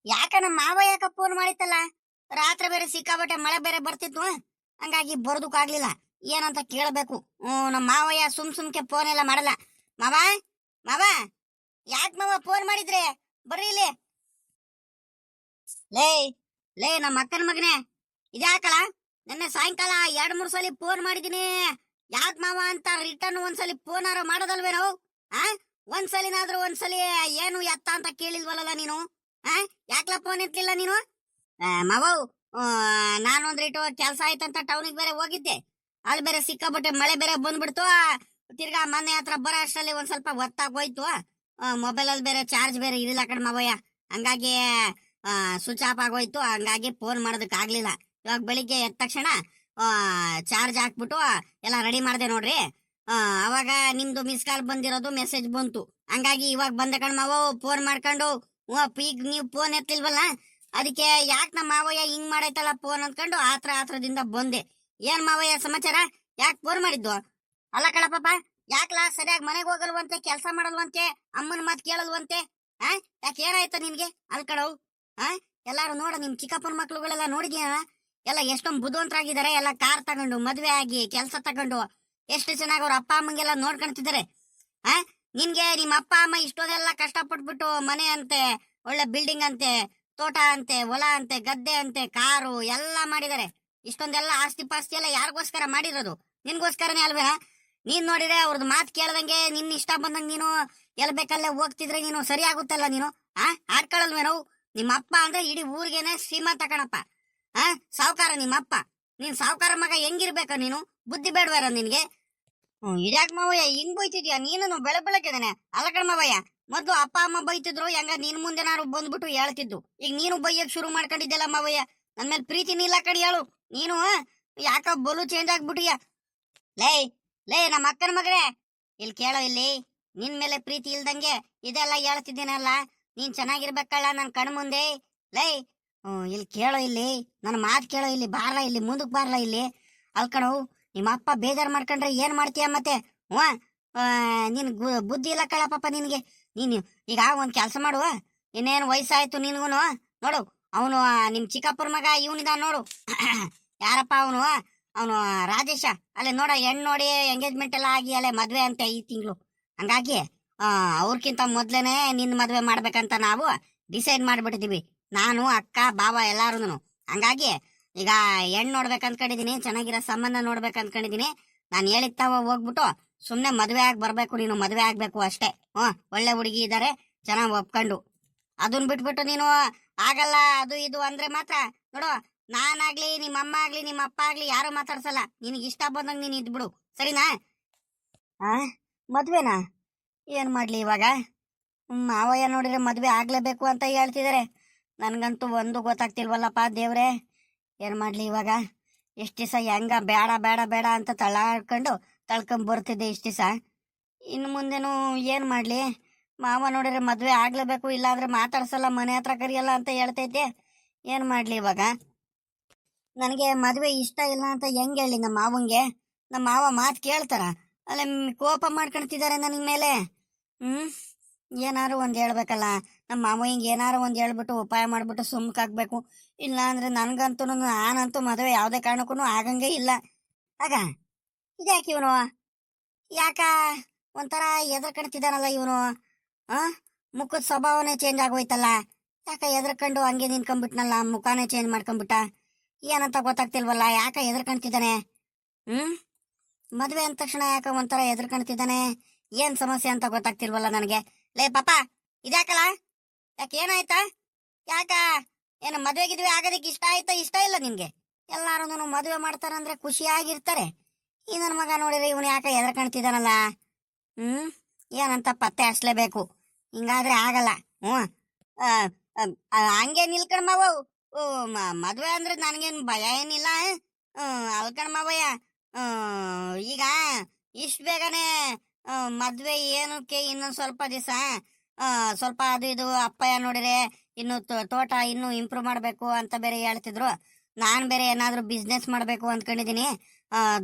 ಯಾಕ ನಮ್ಮ ಮಾವ ಯಾಕ ಫೋನ್ ಮಾಡಿತ್ತಲ್ಲ? ರಾತ್ರಿ ಬೇರೆ ಸಿಕ್ಕಾಬಟ್ಟೆ ಮಳೆ ಬೇರೆ ಬರ್ತಿತ್ತು, ಹಂಗಾಗಿ ಬರೋದಕ್ಕಾಗ್ಲಿಲ್ಲ. ಏನಂತ ಕೇಳಬೇಕು. ನಮ್ಮ ಮಾವಯ್ಯ ಸುಮ್ಕೆ ಫೋನ್ ಎಲ್ಲ ಮಾಡಲ್ಲ. ಮಾವ, ಮಾವ, ಯಾಕೆ ಮಾವ ಫೋನ್ ಮಾಡಿದ್ರೆ? ಬರ್ರಿ ಇಲ್ಲಿ. ಲೇ ಲೇ ನಮ್ಮ ಅಕ್ಕನ ಮಗನೇ, ಇದ್ಯಾಕಲ್ಲ? ನಿನ್ನೆ ಸಾಯಂಕಾಲ 2-3 ಸಲ ಫೋನ್ ಮಾಡಿದೀನಿ. ಯಾಕ್ ಮಾವ ಅಂತ ರಿಟರ್ನ್ ಒಂದ್ಸಲಿ ಫೋನ್ ಆರ ಮಾಡೋದಲ್ವೇ ನಾವು? ಆ ಒಂದ್ಸಲಿನಾದ್ರೂ ಒಂದ್ಸಲಿ ಏನು ಎತ್ತ ಅಂತ ಕೇಳಿಲ್ವಲ್ಲ ನೀನು? ಆ ಯಾಕ್ಲ ಫೋನ್ ಎತ್ತಲಿಲ್ಲ ನೀನು? ಮಾವ, ನಾನೊಂದ್ರಿಟ್ಟು ಕೆಲಸ ಆಯ್ತಂತ ಟೌನಿಗೆ ಬೇರೆ ಹೋಗಿದ್ದೆ. ಅಲ್ಲಿ ಬೇರೆ ಸಿಕ್ಕಾಬಟ್ಟೆ ಮಳೆ ಬೇರೆ ಬಂದ್ಬಿಡ್ತು. ತಿರ್ಗಾ ಮನೆ ಹತ್ರ ಬರೋ ಅಷ್ಟರಲ್ಲಿ ಒಂದ್ ಸ್ವಲ್ಪ ಹೊತ್ತಾಗೋಯ್ತು. ಮೊಬೈಲ್ ಅಲ್ಲಿ ಬೇರೆ ಚಾರ್ಜ್ ಬೇರೆ ಇರಿಲ್ಲ ಕಣ್ ಮಾವಯ್ಯ. ಹಂಗಾಗಿ ಸ್ವಿಚ್ ಆಫ್ ಆಗೋಯ್ತು. ಹಂಗಾಗಿ ಫೋನ್ ಮಾಡೋದಕ್ ಆಗ್ಲಿಲ್ಲ. ಇವಾಗ ಬೆಳಿಗ್ಗೆ ಎದ್ದ ತಕ್ಷಣ ಚಾರ್ಜ್ ಹಾಕ್ಬಿಟ್ಟು ಎಲ್ಲ ರೆಡಿ ಮಾಡ್ದೆ ನೋಡ್ರಿ. ಅವಾಗ ನಿಮ್ದು ಮಿಸ್ ಕಾಲ್ ಬಂದಿರೋದು ಮೆಸೇಜ್ ಬಂತು. ಹಂಗಾಗಿ ಇವಾಗ ಬಂದೆ ಕಣ್ ಮಾವ, ಫೋನ್ ಮಾಡ್ಕೊಂಡು. ಈಗ ನೀವು ಫೋನ್ ಎತ್ತಿಲ್ವಲ್ಲ, ಅದಕ್ಕೆ ಯಾಕೆ ನಮ್ಮ ಮಾವಯ್ಯ ಹಿಂಗ್ ಮಾಡೈತಲ್ಲ ಫೋನ್ ಅಂದ್ಕೊಂಡು ಆತ್ರದಿಂದ ಬಂದೆ. ಏನ್ ಮಾವಯ್ಯ ಸಮಾಚಾರ? ಯಾಕೆ ಫೋನ್ ಮಾಡಿದ್ದು? ಅಲ್ಲ ಕಣಪ್ಪ, ಯಾಕ್ಲಾ ಸರಿಯಾಗಿ ಮನೆಗೆ ಹೋಗಲ್ವಂತೆ, ಕೆಲಸ ಮಾಡಲ್ವಂತೆ, ಅಮ್ಮನ ಮಾತು ಕೇಳಲ್ವಂತೆ? ಯಾಕೆ ಏನಾಯ್ತ ನಿನ್ಗೆ? ಅಲ್ ಕಣವ್, ಎಲ್ಲಾರು ನೋಡ, ನಿಮ್ ಚಿಕ್ಕಪ್ಪನ ಮಕ್ಳುಗಳೆಲ್ಲ ನೋಡಿದ್ಯಾ? ಎಲ್ಲ ಎಷ್ಟೊಂದು ಬುದ್ಧಿವಂತರಾಗಿದ್ದಾರೆ. ಎಲ್ಲ ಕಾರ್ ತಗೊಂಡು, ಮದ್ವೆ ಆಗಿ, ಕೆಲಸ ತಗೊಂಡು ಎಷ್ಟು ಚೆನ್ನಾಗಿ ಅವ್ರ ಅಪ್ಪ ಅಮ್ಮಂಗೆಲ್ಲ ನೋಡ್ಕೊಂತಿದ್ದಾರೆ. ನಿನ್ಗೆ ನಿಮ್ಮ ಅಪ್ಪ ಅಮ್ಮ ಇಷ್ಟೊಂದೆಲ್ಲ ಕಷ್ಟಪಟ್ಬಿಟ್ಟು ಮನೆ ಅಂತೆ, ಒಳ್ಳೆ ಬಿಲ್ಡಿಂಗ್ ಅಂತೆ, ತೋಟ ಅಂತೆ, ಹೊಲ ಅಂತೆ, ಗದ್ದೆ ಅಂತೆ, ಕಾರು ಎಲ್ಲ ಮಾಡಿದ್ದಾರೆ. ಇಷ್ಟೊಂದೆಲ್ಲ ಆಸ್ತಿ ಪಾಸ್ತಿ ಎಲ್ಲ ಯಾರಿಗೋಸ್ಕರ ಮಾಡಿರೋದು? ನಿನ್ಗೋಸ್ಕರನೇ ಅಲ್ವೇ? ನೀನ್ ನೋಡಿದ್ರೆ ಅವ್ರದ್ದು ಮಾತು ಕೇಳ್ದಂಗೆ ನಿನ್ ಇಷ್ಟ ಬಂದಂಗೆ ನೀನು ಎಲ್ ಬೇಕಲ್ಲೇ ಹೋಗ್ತಿದ್ರೆ ನೀನು ಸರಿ ಆಗುತ್ತಲ್ಲ? ನೀನು ಆಡ್ಕೊಳಲ್ವೇ ನಾವು? ನಿಮ್ಮ ಅಪ್ಪ ಅಂದ್ರೆ ಇಡೀ ಊರಿಗೇನೆ ಶ್ರೀಮಂತ ಕಣಪ್ಪ. ಸಾವುಕಾರ ನಿಮ್ಮ ಅಪ್ಪ. ನೀನ್ ಸಾವುಕಾರ ಮಗ ಹೆಂಗಿರ್ಬೇಕ ನೀನು? ಬುದ್ಧಿ ಬೇಡವಾರ ನಿನ್ಗೆ? ಇದ್ಯಾಕ್ ಮಾವಯ್ಯ ಹಿಂಗ್ ಬೈತಿದ್ಯಾ ನೀನು? ಬೆಳಗ್ಗೆನೆ ಅಲ್ಲ ಕಣ ಮಾವಯ್ಯ, ಮೊದ್ಲು ಅಪ್ಪ ಅಮ್ಮ ಬೈತಿದ್ರು, ಹೆಂಗ ನಿನ್ ಮುಂದೆ ನಾನು ಬಂದ್ಬಿಟ್ಟು ಹೇಳ್ತಿದ್ದು. ಈಗ ನೀನು ಬೈಯಕ್ ಶುರು ಮಾಡ್ಕೊಂಡಿದ್ದೆಲ್ಲ ಮಾವಯ್ಯ. ನನ್ ಮೇಲೆ ಪ್ರೀತಿನ ಇಲ್ಲ ಕಡಿ ಹೇಳು ನೀನು. ಯಾಕ ಬಲು ಚೇಂಜ್ ಆಗ್ಬಿಟ್ಟಿಯ? ಲೇ ಲೇ ನಮ್ಮ ಅಕ್ಕನ ಮಗನೇ, ಇಲ್ಲಿ ಕೇಳೋ. ಇಲ್ಲಿ ನಿನ್ ಮೇಲೆ ಪ್ರೀತಿ ಇಲ್ದಂಗೆ ಇದೆಲ್ಲ ಹೇಳ್ತಿದ್ದೀನಲ್ಲ. ನೀನ್ ಚೆನ್ನಾಗಿರ್ಬೇಕಲ್ಲ ನನ್ ಕಣ್ ಮುಂದೆ. ಲೇ ಇಲ್ಲಿ ಕೇಳೋ, ಇಲ್ಲಿ ನನ್ನ ಮಾತು ಕೇಳೋ. ಇಲ್ಲಿ ಬಾರ್ಲ, ಇಲ್ಲಿ ಮುಂದಕ್ ಬಾರ್ಲ. ಇಲ್ಲಿ ಅಲ್ಕಣವು, ನಿಮ್ಮ ಅಪ್ಪ ಬೇಜಾರ್ ಮಾಡ್ಕೊಂಡ್ರೆ ಏನ್ ಮಾಡ್ತೀಯ ಮತ್ತೆ? ನಿನ್ ಬುದ್ಧಿ ಇಲ್ಲ ಕಳಪ್ಪ ನಿನ್ಗೆ. ನೀನು ಈಗ ಒಂದ್ ಕೆಲ್ಸ ಮಾಡುವ. ಇನ್ನೇನು ವಯಸ್ಸಾಯ್ತು ನಿನ್ಗುನು. ನೋಡು, ಅವನು ನಿಮ್ ಚಿಕ್ಕಪ್ಪರ ಮಗ ಇವನಿದ ನೋಡು. ಯಾರಪ್ಪ ಅವನು? ಅವನು ರಾಜೇಶ. ಅಲ್ಲೇ ನೋಡ, ಹೆಣ್ಣು ನೋಡಿ ಎಂಗೇಜ್ಮೆಂಟ್ ಎಲ್ಲ ಆಗಿ ಅಲ್ಲೇ ಮದ್ವೆ ಅಂತೆ ಈ ತಿಂಗಳು. ಹಂಗಾಗಿ ಅವ್ರಕ್ಕಿಂತ ಮೊದ್ಲೇನೆ ನಿನ್ ಮದ್ವೆ ಮಾಡ್ಬೇಕಂತ ನಾವು ಡಿಸೈಡ್ ಮಾಡ್ಬಿಟ್ಟಿದೀವಿ, ನಾನು ಅಕ್ಕ ಬಾವ ಎಲ್ಲಾರು. ಹಂಗಾಗಿ ಈಗ ಹೆಣ್ಣು ನೋಡ್ಬೇಕು ಅನ್ಕೊಂಡಿದೀನಿ, ಚೆನ್ನಾಗಿರೋ ಸಂಬಂಧ ನೋಡ್ಬೇಕು ಅನ್ಕೊಂಡಿದೀನಿ. ನಾನು ಹೇಳಿತ್ತಾವ ಹೋಗ್ಬಿಟ್ಟು ಸುಮ್ನೆ ಮದ್ವೆ ಆಗಿ ಬರ್ಬೇಕು. ನೀನು ಮದ್ವೆ ಆಗ್ಬೇಕು ಅಷ್ಟೇ. ಒಳ್ಳೆ ಹುಡುಗಿ ಇದಾರೆ, ಚೆನ್ನಾಗಿ ಒಪ್ಕೊಂಡು. ಅದನ್ ಬಿಟ್ಬಿಟ್ಟು ನೀನು ಆಗಲ್ಲ ಅದು ಇದು ಅಂದ್ರೆ ಮಾತ್ರ ನೋಡು, ನಾನಾಗ್ಲಿ ನಿಮ್ಮ ಅಮ್ಮ ಆಗ್ಲಿ ನಿಮ್ಮ ಅಪ್ಪ ಆಗ್ಲಿ ಯಾರು ಮಾತಾಡ್ಸಲ್ಲ. ನಿನಗೆ ಇಷ್ಟ ಬಂದಂಗ ನೀನ್ ಇದ್ಬಿಡು, ಸರಿನಾ? ಮದ್ವೆನಾ? ಏನ್ ಮಾಡ್ಲಿ ಇವಾಗ? ಮಾವಯ್ಯ ನೋಡಿದ್ರೆ ಮದ್ವೆ ಆಗ್ಲೇಬೇಕು ಅಂತ ಹೇಳ್ತಿದಾರೆ. ನನ್ಗಂತೂ ಒಂದು ಗೊತ್ತಾಗ್ತಿಲ್ವಲ್ಲಪ್ಪ ದೇವ್ರೆ. ಏನ್ ಮಾಡ್ಲಿ ಇವಾಗ? ಇಷ್ಟ ದಿವಸ ಹೆಂಗ ಬೇಡ ಬೇಡ ಬೇಡ ಅಂತ ತಳ್ಕೊಂಡ್ ಬರ್ತಿದ್ದೆ ಇಷ್ಟ ದಿವಸ. ಇನ್ನು ಮುಂದೆನು ಏನ್ ಮಾಡ್ಲಿ? ಮಾವ ನೋಡಿದ್ರೆ ಮದ್ವೆ ಆಗ್ಲೇಬೇಕು, ಇಲ್ಲಾಂದ್ರೆ ಮಾತಾಡ್ಸಲ್ಲ, ಮನೆ ಹತ್ರ ಕರಿಯಲ್ಲ ಅಂತ ಹೇಳ್ತೈತೆ. ಏನ್ ಮಾಡ್ಲಿ ಇವಾಗ? ನನಗೆ ಮದ್ವೆ ಇಷ್ಟ ಇಲ್ಲ ಅಂತ ಹೆಂಗ್ ಹೇಳಿ ನಮ್ಮ ಮಾವಂಗೆ? ನಮ್ಮ ಮಾವ ಮಾತು ಕೇಳ್ತಾರ? ಅಲ್ಲ, ಕೋಪ ಮಾಡ್ಕೊಳ್ತಿದ್ದಾರೆ ನನಗ್ ಮೇಲೆ. ಏನಾರು ಒಂದ್ ಹೇಳ್ಬೇಕಲ್ಲ. ನಮ್ಮ ಮಾವ ಹಿಂಗೆ ಏನಾರು ಒಂದ್ ಹೇಳ್ಬಿಟ್ಟು ಉಪಾಯ ಮಾಡ್ಬಿಟ್ಟು ಸುಮ್ಕಾಗ್ಬೇಕು. ಇಲ್ಲ ಅಂದ್ರೆ ನನ್ಗಂತೂ ನಾನಂತೂ ಮದುವೆ ಯಾವುದೇ ಕಾರಣಕ್ಕೂ ಆಗಂಗೆ ಇಲ್ಲ. ಆಗ ಇದ್ಯಾಕೆ ಇವನು? ಯಾಕ ಒಂಥರ ಎದ್ರಕಣ್ತಿದಾನಲ್ಲ ಇವನು? ಮುಖದ ಸ್ವಭಾವನೇ ಚೇಂಜ್ ಆಗೋಯ್ತಲ್ಲ. ಯಾಕ ಎದ್ರಕಂಡು ಹಂಗೆ ನಿನ್ಕೊಂಡ್ಬಿಟ್ನಲ್ಲ, ಮುಖಾನೇ ಚೇಂಜ್ ಮಾಡ್ಕೊಂಡ್ಬಿಟ್ಟ. ಏನಂತ ಗೊತ್ತಾಗ್ತಿಲ್ವಲ್ಲ, ಯಾಕ ಎದ್ರಕಣ್ತಿದ್ದಾನೆ? ಮದ್ವೆ ಅಂದ ತಕ್ಷಣ ಯಾಕ ಒಂಥರ ಎದ್ರಕಣ್ತಿದ್ದಾನೆ? ಏನ್ ಸಮಸ್ಯೆ ಅಂತ ಗೊತ್ತಾಗ್ತಿಲ್ವಲ್ಲ ನನಗೆ. ಲೇ ಪಾಪ, ಇದ್ಯಾಕಲ್ಲ? ಯಾಕೆ ಏನಾಯ್ತಾ? ಯಾಕ ಏನು ಮದ್ವೆ ಗಿದ್ವೆ ಆಗೋದಕ್ಕೆ ಇಷ್ಟ ಆಯ್ತಾ? ಇಷ್ಟ ಇಲ್ಲ ನಿನ್ಗೆ? ಎಲ್ಲಾರು ಮದುವೆ ಮಾಡ್ತಾರಂದ್ರೆ ಖುಷಿಯಾಗಿರ್ತಾರೆ. ಈ ನನ್ನ ಮಗ ನೋಡಿದ್ರೆ ಇವನು ಯಾಕ ಎದ್ರಕಣ್ತಿದ್ದಾನಲ್ಲ? ಏನಂತ ಪತ್ತೆ ಹಚ್ಲೇಬೇಕು. ಹಿಂಗಾದ್ರೆ ಆಗಲ್ಲ. ಹಂಗೆ ನಿಲ್ಕಣ್ ಮಾವ. ಮದ್ವೆ ಅಂದ್ರೆ ನನ್ಗೇನು ಭಯ ಏನಿಲ್ಲ. ಅಲ್ಕಣ್ ಮಾವಯ್ಯ, ಈಗ ಇಷ್ಟ ಬೇಗನೆ ಮದ್ವೆ ಏನಕ್ಕೆ? ಇನ್ನೊಂದ್ ಸ್ವಲ್ಪ ದಿವಸ ಸ್ವಲ್ಪ ಅದು ಇದು ಅಪ್ಪಯ್ಯ ನೋಡಿದ್ರೆ ಇನ್ನು ತೋಟ ಇನ್ನು ಇಂಪ್ರೂವ್ ಮಾಡ್ಬೇಕು ಅಂತ ಬೇರೆ ಹೇಳ್ತಿದ್ರು. ನಾನ್ ಬೇರೆ ಏನಾದ್ರು ಬಿಸ್ನೆಸ್ ಮಾಡ್ಬೇಕು ಅಂದ್ಕೊಂಡಿದೀನಿ.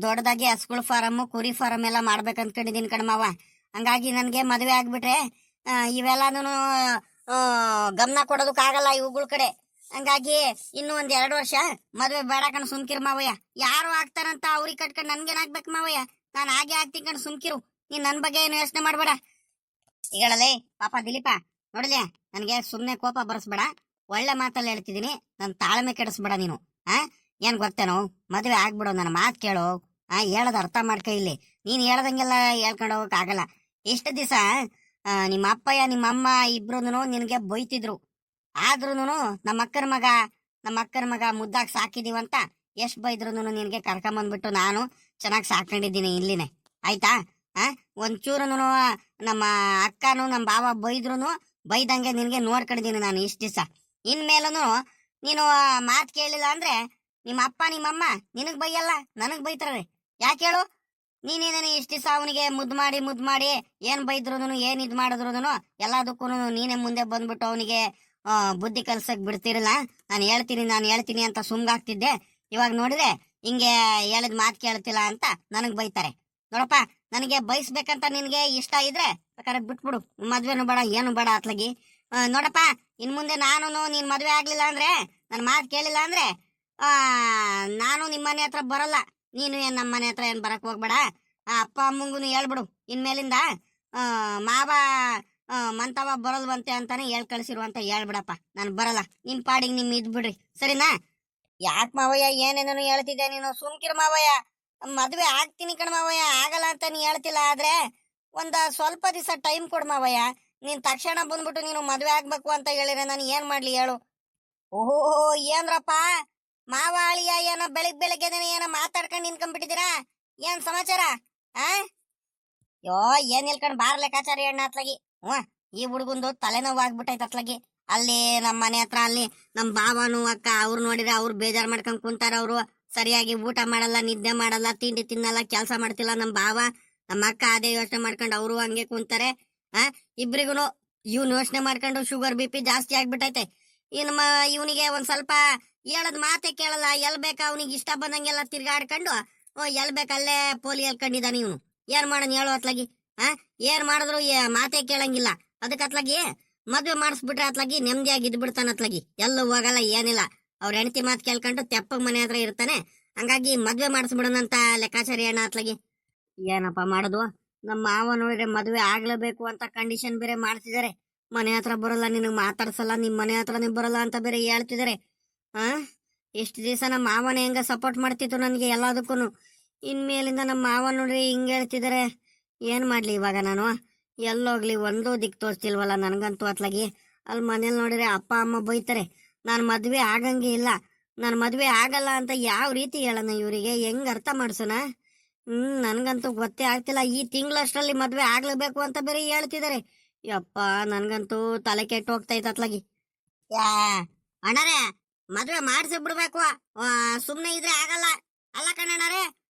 ದೊಡ್ಡದಾಗಿ ಹಸುಗಳ ಫಾರಮ್, ಕುರಿ ಫಾರಮ್ ಎಲ್ಲ ಮಾಡ್ಬೇಕು ಅಂದ್ಕೊಂಡಿದೀನಿ ಕಣ್ಮಾವ. ಹಂಗಾಗಿ ನನ್ಗೆ ಮದ್ವೆ ಆಗ್ಬಿಟ್ರೆ ಇವೆಲ್ಲಾನು ಗಮನ ಕೊಡೋದಕ್ಕಾಗಲ್ಲ ಇವುಗಳ ಕಡೆ. ಹಂಗಾಗಿ ಇನ್ನು ಒಂದ್ 2 ವರ್ಷ ಮದ್ವೆ ಬೇಡ ಕಣ್ ಸುಮ್ಕಿರ್ ಮಾವಯ್ಯ. ಯಾರು ಆಗ್ತಾರಂತ ಅವ್ರಿಗೆ ಕಟ್ಕೊಂಡ್ ನನ್ಗೇನಾಗ್ಬೇಕು ಮಾವಯ್ಯ? ನಾನು ಹಾಗೆ ಆಗ್ತೀನಿ ಕಣ್ ಸುಮ್ಕಿರು. ನೀನ್ ನನ್ ಬಗ್ಗೆ ಏನು ಯೋಚನೆ ಮಾಡ್ಬೇಡ. ಈಗಳಲ್ಲೇ ಪಾಪ ದಿಲೀಪ ನೋಡಿಲೆ, ನನ್ಗೆ ಸುಮ್ನೆ ಕೋಪ ಬರ್ಸ್ಬೇಡ. ಒಳ್ಳೆ ಮಾತಲ್ಲಿ ಹೇಳ್ತಿದೀನಿ, ನನ್ ತಾಳ್ಮೆ ಕೆಡಿಸ್ಬೇಡ ನೀನು. ಆ ಏನ್ ಗೊತ್ತೇನೋ, ಮದ್ವೆ ಆಗ್ಬಿಡು, ನನ್ನ ಮಾತ್ ಕೇಳು. ಹೇಳದ ಅರ್ಥ ಮಾಡ್ಕೊ. ಇಲ್ಲಿ ನೀನ್ ಹೇಳ್ದಂಗೆಲ್ಲ ಹೇಳ್ಕೊಂಡು ಹೋಗಕ್ ಆಗಲ್ಲ. ಇಷ್ಟ ದಿವಸ ನಿಮ್ಮ ಅಪ್ಪಯ್ಯ ನಿಮ್ಮ ಅಮ್ಮ ಇಬ್ರು ನಿನ್ಗೆ ಬೈತಿದ್ರು. ಆದ್ರೂನು ನಮ್ಮ ಅಕ್ಕನ ಮಗ ಮುದ್ದಾಗ್ ಸಾಕಿದೀವಂತ ಎಷ್ಟ್ ಬೈದ್ರು ನಿನ್ಗೆ ಕರ್ಕೊಂಬಂದ್ಬಿಟ್ಟು ನಾನು ಚೆನ್ನಾಗಿ ಸಾಕೊಂಡಿದ್ದೀನಿ ಇಲ್ಲಿನೇ. ಆಯ್ತಾ? ಒಂಚೂರುನು ನಮ್ಮ ಅಕ್ಕನು ನಮ್ಮ ಬಾವ ಬೈದಂಗೆ ನಿನ್ಗೆ ನೋಡ್ಕೊಂಡಿದ್ದೀನಿ ನಾನು ಇಷ್ಟ ದಿವಸ. ಇನ್ಮೇಲೂ ನೀನು ಮಾತು ಕೇಳಿಲ್ಲ ಅಂದ್ರೆ ನಿಮ್ಮ ಅಪ್ಪ ನಿಮ್ಮಮ್ಮ ನಿನಗ್ ಬೈಯಲ್ಲ, ನನಗ್ ಬೈತಾರೆ. ಯಾಕೆ ಹೇಳು? ನೀನೇನೇನು ಇಷ್ಟ ದಿವಸ ಅವನಿಗೆ ಮುದ್ದು ಮಾಡಿ ಏನ್ ಬೈದ್ರು ಏನ್ ಇದ್ ಮಾಡಿದ್ರು ಎಲ್ಲದಕ್ಕೂ ನೀನೇ ಮುಂದೆ ಬಂದ್ಬಿಟ್ಟು ಅವನಿಗೆ ಬುದ್ಧಿ ಕಲ್ಸಕ್ ಬಿಡ್ತಿರಲ್ಲ. ನಾನು ಹೇಳ್ತೀನಿ ಅಂತ ಸುಮ್ಗಾಗ್ತಿದ್ದೆ. ಇವಾಗ ನೋಡಿದ್ರೆ ಹಿಂಗೆ ಹೇಳಿದ ಮಾತು ಕೇಳ್ತಿಲ್ಲ ಅಂತ ನನಗ್ ಬೈತಾರೆ. ನೋಡಪ್ಪ, ನನಗೆ ಬಯಸ್ಬೇಕಂತ ನಿನ್ಗೆ ಇಷ್ಟ ಇದ್ರೆ ಬೇಕಾದ್ರೆ ಬಿಟ್ಬಿಡು, ಮದ್ವೆನು ಬೇಡ ಏನು ಬೇಡ ಅತ್ಲಗಿ. ನೋಡಪ್ಪ, ಇನ್ ಮುಂದೆ ನಾನು ನೀನ್ ಮದ್ವೆ ಆಗ್ಲಿಲ್ಲ ಅಂದ್ರೆ, ನನ್ನ ಮಾತು ಕೇಳಿಲ್ಲ ಅಂದ್ರೆ ನಾನು ನಿಮ್ಮನೆ ಹತ್ರ ಬರಲ್ಲ. ನೀನು ಏನ್ ನಮ್ಮ ಮನೆ ಹತ್ರ ಏನ್ ಬರಕ್ ಹೋಗ್ಬೇಡ. ಅಪ್ಪ ಅಮ್ಮಂಗೂ ಹೇಳ್ಬಿಡು, ಇನ್ಮೇಲಿಂದ ಮಾವ ಮಂತವ ಬರಲ್ವಂತೆ ಅಂತಾನೆ ಕಳ್ಸಿರು ಅಂತ ಹೇಳ್ಬಿಡಪ್ಪ. ನಾನು ಬರಲ್ಲ, ನಿಮ್ ಪಾಡಿಗೆ ನಿಮ್ ಇದ್ಬಿಡ್ರಿ, ಸರಿನಾ? ಯಾಕೆ ಮಾವಯ್ಯ ಏನೇನೋ ಹೇಳ್ತಿದ್ದೆ ನೀನು? ಸುಮ್ಕಿರ್ ಮಾವಯ್ಯ. ಮದ್ವೆ ಆಗ್ತೀನಿ ಕಣ ಮಾವಯ್ಯ, ಆಗಲ್ಲ ಅಂತ ನೀ ಹೇಳ್ತಿಲ್ಲ. ಆದ್ರೆ ಸ್ವಲ್ಪ ದಿವಸ ಟೈಮ್ ಕೊಡ್ ಮಾವಯ್ಯ. ನೀನ್ ತಕ್ಷಣ ಬಂದ್ಬಿಟ್ಟು ನೀನು ಮದ್ವೆ ಆಗ್ಬೇಕು ಅಂತ ಹೇಳಿದ್ರೆ ನಾನು ಏನ್ ಮಾಡ್ಲಿ ಹೇಳು? ಓಹೋ, ಏನ್ರಪ್ಪ ಮಾವ ಅಳಿಯ ಏನೋ ಬೆಳಗ್ಗೆ ಏನೋ ಮಾತಾಡ್ಕೊಂಡು ನಿನ್ಕೊಂಡ್ಬಿಟ್ಟಿದ್ದೀರಾ? ಏನ್ ಸಮಾಚಾರ? ಯೋ ಏನ್ ಹೇಳ್ಕೊಂಡ್ ಬಾರ್ ಲೆಕ್ಕಾಚಾರ ಎಣ್ಣ ಅತ್ಲಾಗಿ. ಈ ಹುಡುಗಂದು ತಲೆನೋವು ಆಗ್ಬಿಟ್ಟೈತ್ ಅತ್ಲಾಗಿ. ಅಲ್ಲಿ ನಮ್ಮ ಮನೆ ಹತ್ರ ಅಲ್ಲಿ ನಮ್ ಬಾವನು ಅಕ್ಕ ಅವ್ರು ನೋಡಿದ್ರೆ ಅವ್ರು ಬೇಜಾರ್ ಮಾಡ್ಕೊಂಡ್ ಕುಂತಾರ. ಅವ್ರು ಸರಿಯಾಗಿ ಊಟ ಮಾಡಲ್ಲ, ನಿದ್ದೆ ಮಾಡಲ್ಲ, ತಿಂಡಿ ತಿನ್ನಲ್ಲ, ಕೆಲಸ ಮಾಡ್ತಿಲ್ಲ. ನಮ್ ಬಾವ ನಮ್ಮ ಅಕ್ಕ ಅದೇ ಯೋಚನೆ ಮಾಡ್ಕೊಂಡು ಅವರು ಹಂಗೆ ಕುಂತಾರೆ. ಇಬ್ರಿಗೂ ಇವ್ನು ಯೋಚನೆ ಮಾಡ್ಕೊಂಡು ಶುಗರ್ BP ಜಾಸ್ತಿ ಆಗ್ಬಿಟ್ಟೈತೆ. ಇವನಿಗೆ ಒಂದ್ ಸ್ವಲ್ಪ ಹೇಳದ್ ಮಾತೆ ಕೇಳಲ್ಲ. ಎಲ್ ಬೇಕ ಅವನಿಗೆ ಇಷ್ಟ ಬಂದಂಗೆಲ್ಲ ತಿರ್ಗಾಡ್ಕೊಂಡು ಎಲ್ ಬೇಕಲ್ಲೇ ಪೋಲಿ ಹೇಳ್ಕೊಂಡಿದ್ದಾನೆ ಇವನು. ಏನ್ ಮಾಡೋಣ ಹೇಳು ಅತ್ಲಾಗಿ? ಏನ್ ಮಾಡಿದ್ರು ಮಾತೆ ಕೇಳಂಗಿಲ್ಲ. ಅದಕ್ಕೆ ಅತ್ಲಾಗಿ ಮದ್ವೆ ಮಾಡಿಸ್ಬಿಟ್ರೆ ಅತ್ಲಾಗಿ ನೆಮ್ಮದಿಯಾಗಿ ಇದ್ಬಿಡ್ತಾನ ಅತ್ಲಾಗಿ. ಎಲ್ಲೂ ಹೋಗಲ್ಲ, ಏನಿಲ್ಲ. ಅವ್ರ ಹೆಂಡತಿ ಮಾತು ಕೇಳ್ಕೊಂಡು ತೆಪ್ಪಗ್ ಮನೆ ಹತ್ರ ಇರ್ತಾನೆ. ಹಂಗಾಗಿ ಮದ್ವೆ ಮಾಡಿಸ್ಬಿಡೋಣಂತ ಲೆಕ್ಕಾಚಾರಿ ಅಣ್ಣ ಅತ್ಲಾಗಿ. ಏನಪ್ಪ ಮಾಡೋದು? ನಮ್ಮ ಮಾವ ನೋಡಿದ್ರೆ ಮದ್ವೆ ಆಗ್ಲೇಬೇಕು ಅಂತ ಕಂಡೀಷನ್ ಬೇರೆ ಮಾಡ್ತಿದ್ದಾರೆ. ಮನೆ ಹತ್ರ ಬರಲ್ಲ, ನಿನಗ್ ಮಾತಾಡ್ಸಲ್ಲ, ನಿಮ್ ಮನೆ ಹತ್ರನೇ ಬರಲ್ಲ ಅಂತ ಬೇರೆ ಹೇಳ್ತಿದ್ದಾರೆ. ಇಷ್ಟು ದಿವಸ ನಮ್ಮ ಮಾವನೇ ಹೆಂಗ ಸಪೋರ್ಟ್ ಮಾಡ್ತಿತ್ತು ನನಗೆ ಎಲ್ಲದಕ್ಕೂ. ಇನ್ಮೇಲಿಂದ ನಮ್ಮ ಮಾವ ನೋಡ್ರಿ ಹಿಂಗ್ ಹೇಳ್ತಿದ್ದಾರೆ. ಏನ್ ಮಾಡ್ಲಿ ಇವಾಗ ನಾನು? ಎಲ್ಲೋಗ್ಲಿ, ಒಂದು ದಿಕ್ ತೋರಿಸ್ತಿಲ್ವಲ್ಲ ನನ್ಗಂತೂ ಅತ್ಲಾಗಿ. ಅಲ್ಲಿ ಮನೇಲಿ ನೋಡಿದ್ರೆ ಅಪ್ಪ ಅಮ್ಮ ಬೈತಾರೆ. ನಾನು ಮದ್ವೆ ಆಗಂಗೆ ಇಲ್ಲ, ನಾನು ಮದ್ವೆ ಆಗಲ್ಲ ಅಂತ ಯಾವ ರೀತಿ ಹೇಳೋಣ ಇವರಿಗೆ? ಹೆಂಗ್ ಅರ್ಥ ಮಾಡ್ಸೋಣ? ನನ್ಗಂತೂ ಗೊತ್ತೇ ಆಗ್ತಿಲ್ಲ. ಈ ತಿಂಗಳಷ್ಟರಲ್ಲಿ ಮದ್ವೆ ಆಗ್ಲೇಬೇಕು ಅಂತ ಬೇರೆ ಹೇಳ್ತಿದ್ದಾರೆ. ಯಪ್ಪ, ನನ್ಗಂತೂ ತಲೆ ಕೆಟ್ಟು ಹೋಗ್ತೈತೆ ಅತ್ಲಾಗಿ. ಯಾ ಅಣ್ಣರೇ, ಮದ್ವೆ ಮಾಡಿಸಿ ಬಿಡ್ಬೇಕು, ಸುಮ್ನೆ ಇದ್ರೆ ಆಗಲ್ಲ. ಅಲ್ಲ ಕಣ್ಣಣ್ಣರೇ,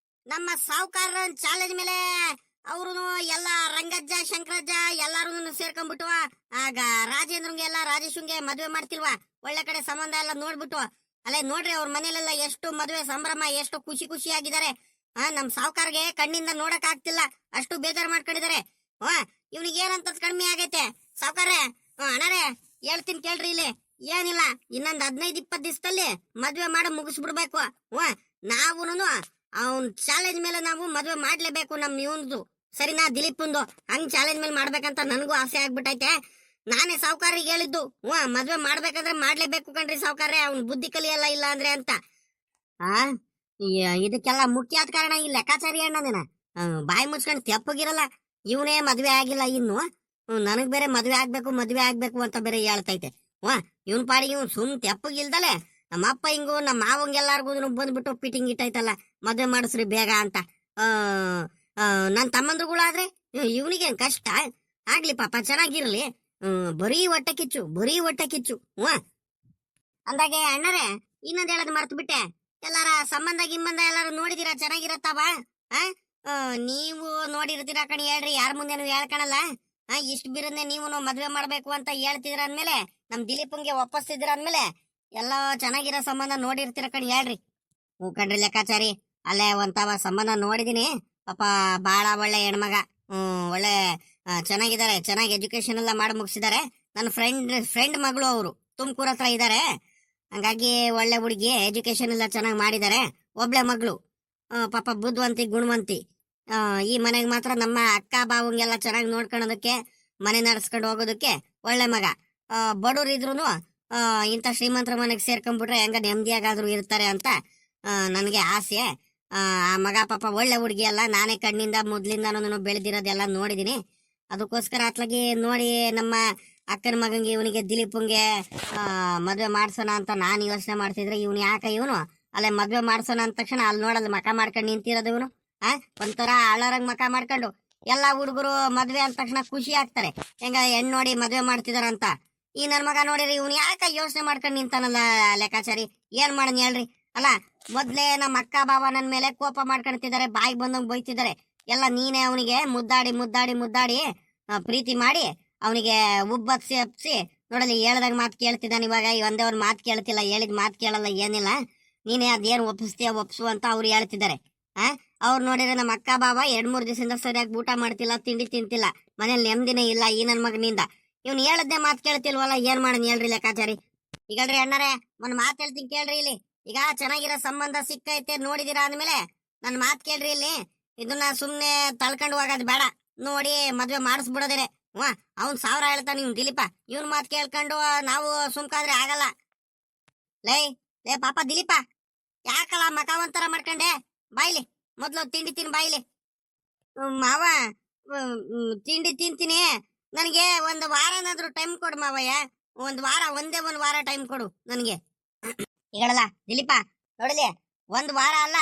ನಮ್ಮ ಸಾವುಕಾರ ಚಾಲೆಂಜ್ ಮೇಲೆ ಅವ್ರು ಎಲ್ಲ ರಂಗಜ್ಜ ಶಂಕರಜ್ಜ ಎಲ್ಲಾರು ಸೇರ್ಕೊಂಡ್ಬಿಟ್ಟು ಆಗ ರಾಜೇಂದ್ರಂಗೆ ಎಲ್ಲ ರಾಜೇಶಂಗೆ ಮದ್ವೆ ಮಾಡ್ತಿಲ್ವಾ? ಒಳ್ಳೆ ಕಡೆ ಸಂಬಂಧ ಎಲ್ಲ ನೋಡ್ಬಿಟ್ಟು ಅಲ್ಲೇ ನೋಡ್ರಿ, ಅವ್ರ ಮನೇಲೆಲ್ಲ ಎಷ್ಟು ಮದ್ವೆ ಸಂಭ್ರಮ, ಎಷ್ಟು ಖುಷಿ ಆಗಿದ್ದಾರೆ. ನಮ್ ಸಾವುಕಾರ್ಗೆ ಕಣ್ಣಿಂದ ನೋಡಕ್ ಆಗ್ತಿಲ್ಲ, ಅಷ್ಟು ಬೇಜಾರ್ ಮಾಡ್ಕೊಂಡಿದ್ದಾರೆ. ಇವ್ನಿಗೆ ಏನಂತ ಕಡಿಮೆ ಆಗೈತೆ ಸಾವುಕಾರ್ರೆ? ಅಣ್ಣರೇ ಹೇಳ್ತೀನಿ ಕೇಳ್ರಿ, ಇಲ್ಲಿ ಏನಿಲ್ಲ, ಇನ್ನೊಂದ್ 15-20 ದಿವಸದಲ್ಲಿ ಮದ್ವೆ ಮಾಡಿ ಮುಗಿಸ್ಬಿಡ್ಬೇಕು. ನಾವುನು ಅವ್ನ್ ಚಾಲೆಂಜ್ ಮೇಲೆ ನಾವು ಮದ್ವೆ ಮಾಡ್ಲೇಬೇಕು. ನಮ್ ಇವಂದು ಸರಿನಾ, ದಿಲೀಪಂದು ಹಂಗ್ ಚಾಲೆಂಜ್ ಮೇಲೆ ಮಾಡ್ಬೇಕಂತ ನನಗೂ ಆಸೆ ಆಗ್ಬಿಟ್ಟೈತೆ. ನಾನೇ ಸಾವುಕಾರಿಗೆ ಹೇಳಿದ್ದು, ಮದ್ವೆ ಮಾಡ್ಬೇಕಂದ್ರೆ ಮಾಡ್ಲೇಬೇಕು ಕಣ್ರಿ ಸಾವುಕಾರ್ರೆ, ಅವ್ನ್ ಬುದ್ಧಿ ಕಲಿಯಲ್ಲ ಇಲ್ಲ ಅಂದ್ರೆ ಅಂತ. ಇದಕ್ಕೆಲ್ಲ ಮುಖ್ಯಾದ ಕಾರಣ ಈ ಲೆಕ್ಕಾಚಾರಿ ಅಣ್ಣನೇನ. ಬಾಯಿ ಮುಚ್ಕೊಂಡು ತೆಪ್ಪಗಿರಲ್ಲ. ಇವನೇ ಮದ್ವೆ ಆಗಿಲ್ಲ ಇನ್ನು, ನನಗ್ ಬೇರೆ ಮದ್ವೆ ಆಗ್ಬೇಕು ಅಂತ ಬೇರೆ ಹೇಳ್ತೈತೆ. ಇವನ್ ಪಾಡಿಗೆ ಇವ್ನು ಸುಮ್ ತೆಪ್ಪಗಿಲ್ದಲೆ ನಮ್ಮ ಅಪ್ಪ ಹಿಂಗು ನಮ್ಮ ಮಾವಂಗೆಲ್ಲಾರ್ಗು ಬಂದ್ಬಿಟ್ಟು ಫಿಟ್ಟಿಂಗ್ ಇಟ್ಟೈತಲ್ಲ, ಮದ್ವೆ ಮಾಡಿಸ್ರಿ ಬೇಗ ಅಂತ. ನನ್ ತಮ್ಮಂದ್ರುಗಳಾದ್ರೆ ಇವನಿಗೆ ಕಷ್ಟ ಆಗ್ಲಿ ಪಾಪ, ಚೆನ್ನಾಗಿರ್ಲಿ. ಬರೀ ಹೊಟ್ಟೆ ಕಿಚ್ಚು. ಅಂದಾಗೆ ಅಣ್ಣರೇ, ಇನ್ನೊಂದ್ ಹೇಳದ್ ಮರ್ತು ಬಿಟ್ಟೆ. ಎಲ್ಲಾರ ಸಂಬಂಧ ಗಿಂಬಂಧ ಎಲ್ಲಾರು ನೋಡಿದಿರಾ? ಚೆನ್ನಾಗಿರತ್ತವ? ನೀವು ನೋಡಿರ್ತೀರ ಕಣಿ, ಹೇಳ್ರಿ, ಯಾರ ಮುಂದೆನು ಹೇಳ್ಕಣಲ್ಲ. ಇಷ್ಟು ಬಿರನ್ನೇ ನೀವು ಮದ್ವೆ ಮಾಡ್ಬೇಕು ಅಂತ ಹೇಳ್ತಿದ್ರ ಅಂದ್ಮೇಲೆ, ನಮ್ ದಿಲೀಪಂಗೆ ಒಪ್ಪಿಸ್ತಿದ್ರ ಅಂದ್ಮೇಲೆ ಎಲ್ಲ ಚೆನ್ನಾಗಿರೋ ಸಂಬಂಧ ನೋಡಿರ್ತೀರ ಕಣಿ, ಹೇಳ್ರಿ. ಕಣ್ರಿ ಲೆಕ್ಕಾಚಾರಿ, ಅಲ್ಲೇ ಒಂತವ ಸಂಬಂಧ ನೋಡಿದೀನಿ. ಪಾಪ ಬಾಳ ಒಳ್ಳೆ ಹೆಣ್ಮಗ, ಒಳ್ಳೆ ಚೆನ್ನಾಗಿದ್ದಾರೆ, ಚೆನ್ನಾಗಿ ಎಜುಕೇಶನ್ ಎಲ್ಲ ಮಾಡಿ ಮುಗಿಸಿದ್ದಾರೆ. ನನ್ನ ಫ್ರೆಂಡ್ ಮಗಳು ಅವರು ತುಮಕೂರು ಹತ್ರ ಇದ್ದಾರೆ. ಹಂಗಾಗಿ ಒಳ್ಳೆ ಹುಡುಗಿ, ಎಜುಕೇಶನ್ ಎಲ್ಲ ಚೆನ್ನಾಗಿ ಮಾಡಿದ್ದಾರೆ. ಒಬ್ಳೆ ಮಗಳು, ಪಾಪ ಬುದ್ಧಿವಂತಿ ಗುಣವಂತಿ. ಈ ಮನೆಗೆ ಮಾತ್ರ ನಮ್ಮ ಅಕ್ಕ ಬಾವಂಗೆಲ್ಲ ಚೆನ್ನಾಗಿ ನೋಡ್ಕೊಳ್ಳೋದಕ್ಕೆ, ಮನೆ ನಡೆಸ್ಕೊಂಡು ಹೋಗೋದಕ್ಕೆ ಒಳ್ಳೆ ಮಗ. ಬಡವ್ರು ಇದ್ರು ಇಂಥ ಶ್ರೀಮಂತರ ಮನೆಗೆ ಸೇರ್ಕೊಂಡ್ಬಿಟ್ರೆ ಹೆಂಗ ನೆಮ್ಮದಿಯಾಗಾದ್ರೂ ಇರ್ತಾರೆ ಅಂತ ನನಗೆ ಆಸೆ. ಆ ಮಗ ಪಾಪ ಒಳ್ಳೆ ಹುಡುಗಿ ಅಲ್ಲ, ನಾನೇ ಕಣ್ಣಿಂದ ಮೊದ್ಲಿಂದ ಬೆಳೆದಿರೋದೆಲ್ಲ ನೋಡಿದೀನಿ. ಅದಕ್ಕೋಸ್ಕರ ಅತ್ಲಾಗಿ ನೋಡಿ ನಮ್ಮ ಅಕ್ಕನ ಮಗಂಗೆ, ಇವನಿಗೆ ದಿಲೀಪಂಗೆ ಮದ್ವೆ ಮಾಡ್ಸೋಣ ಅಂತ ನಾನು ಯೋಚನೆ ಮಾಡ್ತಿದ್ರೆ, ಇವನು ಯಾಕೆ ಇವನು ಅಲ್ಲೇ ಮದ್ವೆ ಮಾಡ್ಸೋಣ ಅಂದ ತಕ್ಷಣ ಅಲ್ಲಿ ನೋಡಲ್ಲ ಮಕ ಮಾಡ್ಕೊಂಡು ನಿಂತಿರೋದು ಇವನು. ಒಂಥರ ಅಳರಂಗ್ ಮಕ ಮಾಡ್ಕೊಂಡು. ಎಲ್ಲಾ ಹುಡುಗರು ಮದ್ವೆ ಅಂದ ತಕ್ಷಣ ಖುಷಿ ಆಗ್ತಾರೆ, ಹೆಂಗ ಹೆಣ್ಣು ನೋಡಿ ಮದ್ವೆ ಮಾಡ್ತಿದಾರಂತ. ಈ ನನ್ ಮಗ ನೋಡಿರಿ, ಇವನು ಯಾಕ ಯೋಚನೆ ಮಾಡ್ಕೊಂಡು ನಿಂತಾನಲ್ಲ ಲೆಕ್ಕಾಚಾರಿ. ಏನ್ ಮಾಡನ್ ಹೇಳ್ರಿ. ಅಲ್ಲ, ಮೊದ್ಲೇ ನಮ್ಮ ಅಕ್ಕ ಬಾವ ನನ್ ಮೇಲೆ ಕೋಪ ಮಾಡ್ಕೊಂತಿದ್ದಾರೆ, ಬಾಯಿಗೆ ಬಂದಂಗ್ ಬೈತಿದ್ದಾರೆ. ಎಲ್ಲ ನೀನೇ ಅವನಿಗೆ ಮುದ್ದಾಡಿ ಮುದ್ದಾಡಿ ಮುದ್ದಾಡಿ ಪ್ರೀತಿ ಮಾಡಿ ಅವನಿಗೆ ಉಬ್ಬತ್ಸಿ ಹಪ್ಸಿ ನೋಡಲಿ ಹೇಳ್ದಾಗ ಮಾತು ಕೇಳ್ತಿದ್ದಾನೆ. ಇವಾಗ ಒಂದೇ ಒಂದ್ ಮಾತು ಕೇಳ್ತಿಲ್ಲ, ಹೇಳಿದ ಮಾತು ಕೇಳಲ್ಲ, ಏನಿಲ್ಲ. ನೀನೇ ಅದೇನು ಒಪ್ಪಿಸ್ತೀಯ ಒಪ್ಸು ಅಂತ ಅವ್ರು ಹೇಳ್ತಿದ್ದಾರೆ. ಅವ್ರು ನೋಡಿದ್ರೆ ನಮ್ಮ ಅಕ್ಕ ಬಾವ 2-3 ದಿವಸದಿಂದ ಸರಿಯಾಗಿ ಊಟ ಮಾಡ್ತಿಲ್ಲ, ತಿಂಡಿ ತಿಂತಿಲ್ಲ, ಮನೇಲಿ ನೆಮ್ಮದಿನೇ ಇಲ್ಲ ಈ ನನ್ ಮಗನಿಂದ. ಇವ್ನು ಹೇಳದ್ದೇ ಮಾತು ಕೇಳ್ತಿಲ್ವಲ್ಲ, ಏನ್ ಮಾಡನ್ ಹೇಳ್ರಿ ಲೆಕ್ಕಾಚಾರಿ. ಈಗಲ್ರಿ ಅಣ್ಣರೇ, ಒಂದ್ ಮಾತು ಹೇಳ್ತೀನಿ ಕೇಳ್ರಿ. ಇಲ್ಲಿ ಈಗ ಚೆನ್ನಾಗಿರೋ ಸಂಬಂಧ ಸಿಕ್ಕೈತೆ ನೋಡಿದಿರಾ ಅಂದ್ಮೇಲೆ ನನ್ ಮಾತು ಕೇಳ್ರಿ. ಇಲ್ಲಿ ಇದನ್ನ ಸುಮ್ನೆ ತಳ್ಕೊಂಡು ಹೋಗೋದ್ ಬೇಡ, ನೋಡಿ ಮದ್ವೆ ಮಾಡಿಸ್ಬಿಡೋದೇನೆ. ಅವ್ನ್ 1000 ಹೇಳ್ತಾನೆ ಇವ್ನು ದಿಲೀಪ. ಇವ್ನ್ ಮಾತು ಕೇಳ್ಕೊಂಡು ನಾವು ಸುಮ್ಕಾದ್ರೆ ಆಗಲ್ಲ. ಲೇ ಪಾಪ ದಿಲೀಪ, ಯಾಕಲ್ಲ ಮಕ ಒಂಥರ ಮಾಡ್ಕೊಂಡೆ? ಬಾಯ್ಲಿ, ಮೊದ್ಲು ತಿಂಡಿ ತಿನ್ ಬಾಯ್ಲಿ. ಮಾವ, ತಿಂಡಿ ತಿಂತೀನಿ, ನನಗೆ ಒಂದು ವಾರನಾದ್ರೂ ಟೈಮ್ ಕೊಡು ಮಾವಯ್ಯ. ಒಂದ್ ವಾರ ಟೈಮ್ ಕೊಡು ನನಗೆ. ಈಗಳಲ್ಲ ದಿಲೀಪ, ನೋಡಲಿ, 1 ವಾರ ಅಲ್ಲ,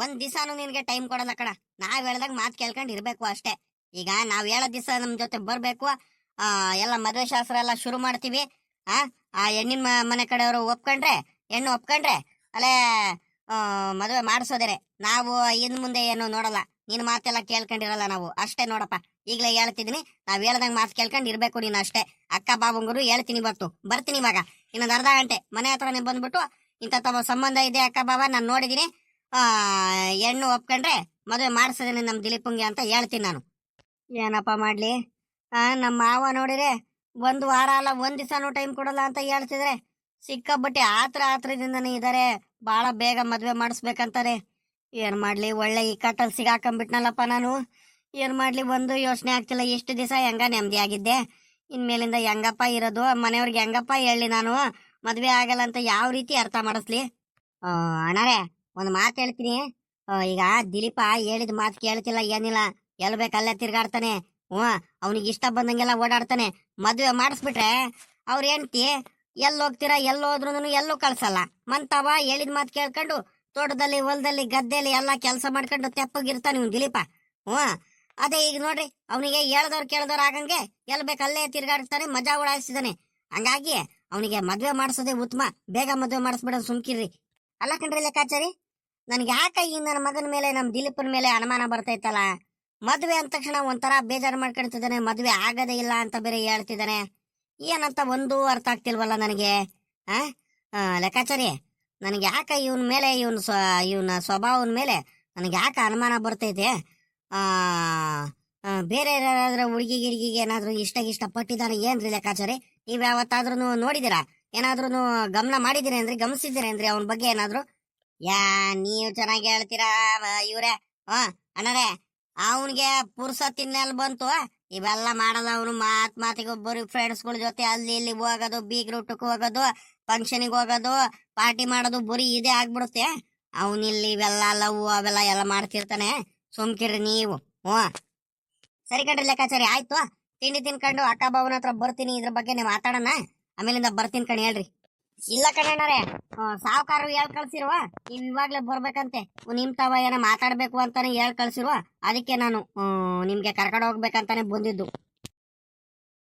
1 ದಿವಸನೂ ನಿನ್ಗೆ ಟೈಮ್ ಕೊಡಲ್ಲ ಕಣ. ನಾವ್ ಹೇಳ್ದಾಗ ಮಾತು ಕೇಳ್ಕೊಂಡು ಇರ್ಬೇಕು ಅಷ್ಟೇ. ಈಗ ನಾವ್ ಹೇಳೋ ದಿವಸ ನಮ್ ಜೊತೆ ಬರ್ಬೇಕು. ಎಲ್ಲ ಮದ್ವೆ ಶಾಸ್ತ್ರ ಎಲ್ಲ ಶುರು ಮಾಡ್ತೀವಿ. ಆ ಹೆಣ್ಣಿನ ಮನೆ ಕಡೆಯವರು ಒಪ್ಕೊಂಡ್ರೆ, ಹೆಣ್ಣು ಒಪ್ಕೊಂಡ್ರೆ ಅಲ್ಲೇ ಮದುವೆ ಮಾಡಿಸೋದೇನೆ. ನಾವು ಇನ್ ಮುಂದೆ ಏನು ನೋಡಲ್ಲ, ನಿನ್ ಮಾತೆಲ್ಲ ಕೇಳ್ಕೊಂಡಿರಲ್ಲ ನಾವು ಅಷ್ಟೇ. ನೋಡಪ್ಪ, ಈಗಲೇ ಹೇಳ್ತಿದೀನಿ, ನಾವ್ ಹೇಳ್ದಂಗ್ ಮಾತು ಕೇಳ್ಕೊಂಡು ಇರ್ಬೇಕು ನೀನು ಅಷ್ಟೇ. ಅಕ್ಕ ಬಾಬಂಗರು ಹೇಳ್ತೀನಿ, ಬರ್ತೀನಿ ಇವಾಗ ಇನ್ನೊಂದು ಅರ್ಧ ಗಂಟೆ ಮನೆ ಹತ್ರನೇ ಬಂದ್ಬಿಟ್ಟು, ಇಂಥ ಸಂಬಂಧ ಇದೆ ಅಕ್ಕ ಬಾಬಾ, ನಾನು ನೋಡಿದೀನಿ, ಹೆಣ್ಣು ಒಪ್ಕೊಂಡ್ರೆ ಮದುವೆ ಮಾಡಿಸೋದೇನೆ ನಮ್ ದಿಲೀಪಂಗೆ ಅಂತ ಹೇಳ್ತೀನಿ ನಾನು. ಏನಪ್ಪ ಮಾಡ್ಲಿ, ನಮ್ಮ ಮಾವ ನೋಡಿದ್ರೆ 1 ವಾರ ಅಲ್ಲ 1 ದಿವಸನೂ ಟೈಮ್ ಕೊಡಲ್ಲ ಅಂತ ಹೇಳ್ತಿದ್ರೆ, ಸಿಕ್ಕಾಬಟ್ಟೆ ಆತ್ರದಿಂದನೇ ಇದಾರೆ. ಬಹಳ ಬೇಗ ಮದ್ವೆ ಮಾಡಿಸ್ಬೇಕಂತಾರೆ. ಏನ್ ಮಾಡ್ಲಿ, ಒಳ್ಳೆ ಈ ಕಟ್ಟಲ್ ಸಿಗಾಕೊಂಡ್ಬಿಟ್ನಲ್ಲಪ್ಪ ನಾನು. ಏನ್ ಮಾಡ್ಲಿ, ಒಂದು ಯೋಚನೆ ಆಗ್ತಿಲ್ಲ. ಇಷ್ಟು ದಿವಸ ಹೆಂಗ ನೆಮ್ಮದಿ ಆಗಿದ್ದೆ, ಇನ್ಮೇಲಿಂದ ಹೆಂಗಪ್ಪ ಇರೋದು, ಮನೆಯವ್ರಿಗೆ ಹೆಂಗಪ್ಪ ಹೇಳಿ ನಾನು ಮದ್ವೆ ಆಗಲ್ಲ ಅಂತ ಯಾವ ರೀತಿ ಅರ್ಥ ಮಾಡಿಸ್ಲಿ? ಅಣ್ಣರೇ, ಒಂದು ಮಾತು ಹೇಳ್ತೀನಿ. ಈಗ ದಿಲೀಪ ಹೇಳಿದ ಮಾತು ಕೇಳ್ತಿಲ್ಲ, ಏನಿಲ್ಲ, ಎಲ್ಬೇಕಲ್ಲೇ ತಿರ್ಗಾಡ್ತಾನೆ. ಅವನಿಗೆ ಇಷ್ಟ ಬಂದಂಗೆಲ್ಲ ಓಡಾಡ್ತಾನೆ. ಮದ್ವೆ ಮಾಡಿಸ್ಬಿಟ್ರೆ ಅವ್ರ ಹೆಂಡ್ತಿ ಹೋಗ್ತೀರಾ, ಹೋದ್ರೂ ಎಲ್ಲೂ ಕಳ್ಸಲ್ಲ. ಮಂತವ ಹೇಳಿದ ಮಾತು ಕೇಳ್ಕೊಂಡು ತೋಟದಲ್ಲಿ, ಹೊಲದಲ್ಲಿ, ಗದ್ದೆಯಲ್ಲಿ ಎಲ್ಲ ಕೆಲಸ ಮಾಡ್ಕೊಂಡು ತೆಪ್ಪಗಿರ್ತಾನೆ ಇವ್ನು ದಿಲೀಪ. ಅದೇ ಈಗ ನೋಡ್ರಿ, ಅವನಿಗೆ ಹೇಳ್ದವ್ರು ಕೇಳ್ದವ್ರು ಆಗಂಗೆ ಬೇಕಲ್ಲೇ ತಿರ್ಗಾಡ್ತಾನೆ, ಮಜಾ ಉಡಾಯಿಸಿದಾನೆ. ಹಂಗಾಗಿ ಅವನಿಗೆ ಮದ್ವೆ ಮಾಡಿಸೋದೇ ಉತ್ತಮ. ಬೇಗ ಮದ್ವೆ ಮಾಡಿಸ್ಬಿಡೋದು ಸುಮ್ಕಿರ್ರಿ. ಅಲ್ಲ ಕಣ್ರಿ ಲೆಕ್ಕಾಚಾರಿ, ನನ್ಗೆ ಯಾಕ ಈ ನನ್ನ ಮಗನ ಮೇಲೆ, ನಮ್ ದಿಲೀಪನ ಮೇಲೆ ಅನುಮಾನ ಬರ್ತೈತಲ್ಲ. ಮದ್ವೆ ಅಂದ ತಕ್ಷಣ ಒಂಥರ ಬೇಜಾರು ಮಾಡ್ಕೊಳ್ತಿದ್ದಾನೆ, ಮದ್ವೆ ಆಗದೇ ಇಲ್ಲ ಅಂತ ಬೇರೆ ಹೇಳ್ತಿದ್ದಾನೆ. ಏನಂತ ಒಂದು ಅರ್ಥ ಆಗ್ತಿಲ್ವಲ್ಲ ನನಗೆ. ಲೆಕ್ಕಾಚಾರಿ, ನನಗೆ ಯಾಕ ಇವನ್ ಮೇಲೆ, ಇವನ ಸ್ವಭಾವದ ಮೇಲೆ ನನಗೆ ಯಾಕೆ ಅನುಮಾನ ಬರ್ತೈತೆ. ಬೇರೆ ಯಾರಾದ್ರೂ ಹುಡುಗಿ ಗಿಡ್ಗಿಗೆ ಏನಾದ್ರು ಇಷ್ಟ ಪಟ್ಟಿದ್ದಾನೆ ಏನ್ರಿ ಲೆಕ್ಕಾಚಾರಿ? ನೀವ್ ಯಾವತ್ತಾದ್ರೂ ನೋಡಿದಿರಾ? ಏನಾದ್ರೂ ಗಮನ ಮಾಡಿದಿರೇನ್ರಿ, ಗಮನಿಸಿದಿರೇನ್ರಿ ಅವನ ಬಗ್ಗೆ ಏನಾದ್ರು? ನೀವ್ ಚೆನ್ನಾಗಿ ಹೇಳ್ತೀರಾ ಇವ್ರೆ. ಅಣ್ಣರೇ, ಅವನ್ಗೆ ಪುರ್ಸತ್ತಿನಲ್ಲಿ ಬಂತು, ಇವೆಲ್ಲ ಮಾಡಲ್ಲ ಅವನು. ಮಾತಿಗೆ ಒಬ್ಬರು ಫ್ರೆಂಡ್ಸ್ಗಳ ಜೊತೆ ಅಲ್ಲಿ ಇಲ್ಲಿ ಹೋಗೋದು, ಬೀಗ್ರ ಊಟಕ್ಕೆ ಹೋಗೋದು, ಫಂಕ್ಷನಿಗೆ ಹೋಗೋದು, ಪಾರ್ಟಿ ಮಾಡೋದು, ಬರೀ ಇದೇ ಆಗ್ಬಿಡುತ್ತೆ. ಅವನಿಲ್ಲಿ ಇವೆಲ್ಲ ಲವ್ ಅವೆಲ್ಲ ಎಲ್ಲ ಮಾಡ್ತಿರ್ತಾನೆ. ಸುಮ್ಕಿರ್ರಿ ನೀವು. ಸರಿ ಕಣ್ರಿ ಲೆಕ್ಕಾಚಾರಿ, ಆಯ್ತು. ತಿಂಡಿ ತಿನ್ಕೊಂಡು ಅಕ್ಕ ಬಾವನ ಹತ್ರ ಬರ್ತೀನಿ, ಇದ್ರ ಬಗ್ಗೆ ನೀವು ಮಾತಾಡೋಣ. ಆಮೇಲಿಂದ ಬರ್ತೀನಿ ಕಣ್ ಹೇಳ್ರಿ. ಇಲ್ಲ ಕಣ್ಣರೇ, ಸಾವುಕಾರರು ಹೇಳ್ ಕಳ್ಸಿರುವ, ನೀವ್ ಇವಾಗ್ಲೇ ಬರ್ಬೇಕಂತೆ. ನಿಮ್ ತವ ಏನೋ ಮಾತಾಡ್ಬೇಕು ಅಂತಾನೆ ಹೇಳ್ ಕಳ್ಸಿರುವ. ಅದಕ್ಕೆ ನಾನು ನಿಮ್ಗೆ ಕರ್ಕೊಂಡು ಹೋಗ್ಬೇಕಂತಾನೆ ಬಂದಿದ್ದು.